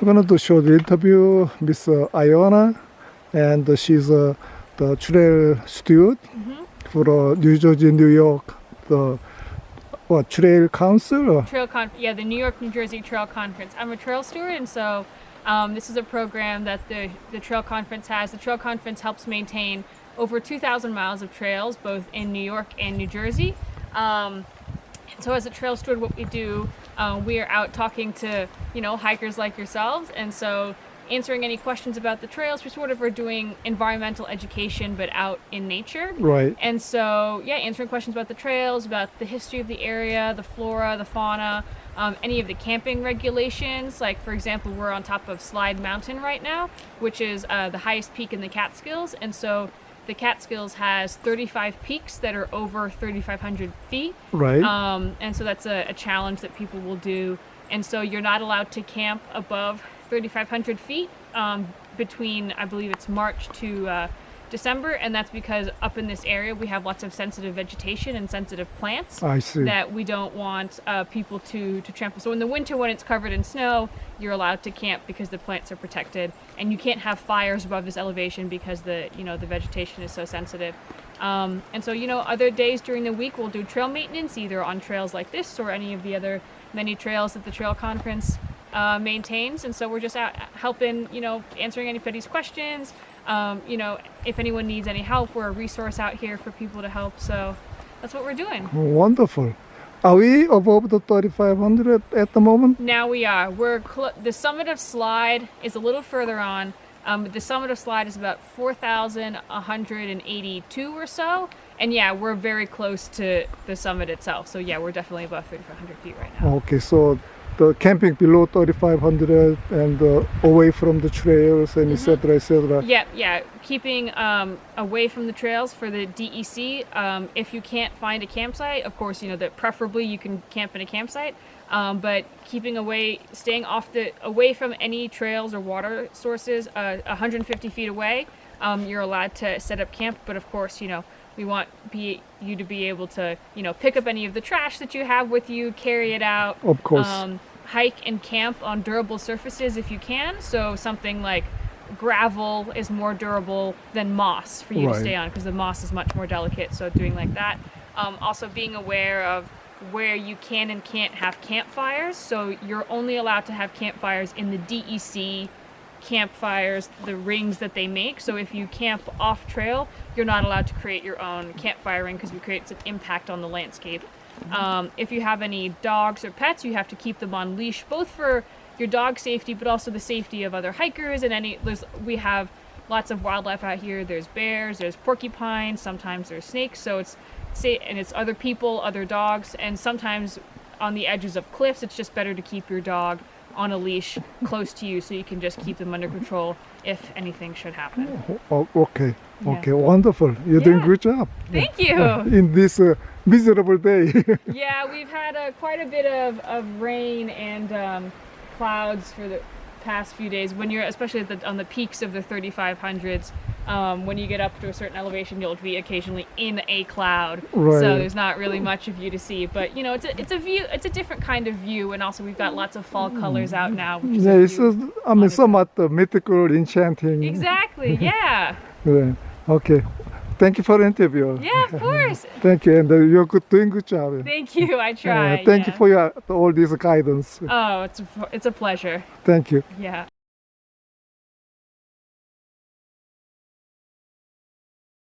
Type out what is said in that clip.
I'm going to do a short interview with Iona, and she's the trail steward for New Jersey, New York, the Trail Council? Or? The New York, New Jersey Trail Conference. I'm a trail steward, and so this is a program that the Trail Conference has. The Trail Conference helps maintain over 2,000 miles of trails, both in New York and New Jersey. So as a trail steward, what we do, we are out talking to, hikers like yourselves, and so answering any questions about the trails. We sort of are doing environmental education, but out in nature. Right. And so, answering questions about the trails, about the history of the area, the flora, the fauna, any of the camping regulations. Like, for example, we're on top of Slide Mountain right now, which is the highest peak in the Catskills. And so the Catskills has 35 peaks that are over 3,500 feet. Right. And so that's a challenge that people will do. And so you're not allowed to camp above 3,500 feet between, I believe it's March to December, and that's because up in this area we have lots of sensitive vegetation and sensitive plants. I see. That we don't want people to trample. So in the winter, when it's covered in snow, you're allowed to camp because the plants are protected, and you can't have fires above this elevation because the vegetation is so sensitive. And so other days during the week we'll do trail maintenance, either on trails like this or any of the other many trails that the Trail Conference maintains. And so we're just out helping, answering anybody's questions. If anyone needs any help, we're a resource out here for people to help. So that's what we're doing. Wonderful. Are we above the 3,500 at the moment? Now we are. The summit of Slide is a little further on. The summit of Slide is about 4,182 or so. And we're very close to the summit itself. So we're definitely above 3,500 feet right now. Okay, so the camping below 3,500 and away from the trails and etc. etc. Yeah. Keeping away from the trails for the DEC. If you can't find a campsite, of course, that preferably you can camp in a campsite. But staying away from any trails or water sources, 150 feet away, you're allowed to set up camp. But of course, we want you to be able to, pick up any of the trash that you have with you, carry it out. Of course. Hike and camp on durable surfaces if you can. So something like gravel is more durable than moss for you to stay on, because the moss is much more delicate. So doing like that. Also being aware of where you can and can't have campfires. So you're only allowed to have campfires in the DEC campfires, the rings that they make. So if you camp off trail, you're not allowed to create your own campfire ring because it creates an impact on the landscape. If you have any dogs or pets, you have to keep them on leash, both for your dog safety, but also the safety of other hikers. And we have lots of wildlife out here. There's bears, there's porcupines, sometimes there's snakes. So it's other people, other dogs, and sometimes on the edges of cliffs, it's just better to keep your dog on a leash close to you so you can just keep them under control if anything should happen. Okay, wonderful. You're doing a good job. Thank you. In this miserable day. We've had quite a bit of rain and clouds for the past few days. When you're especially on the peaks of the 3,500s, when you get up to a certain elevation, you'll be occasionally in a cloud. Right. So there's not really much of you to see. But it's a view. It's a different kind of view, and also we've got lots of fall colors out now. Which is somewhat mythical, enchanting. Exactly. Yeah. Okay. Thank you for the interview. Yeah, of course. Thank you, and you're doing good job. Thank you. I try. Thank you for all this guidance. Oh, it's a pleasure. Thank you. Yeah.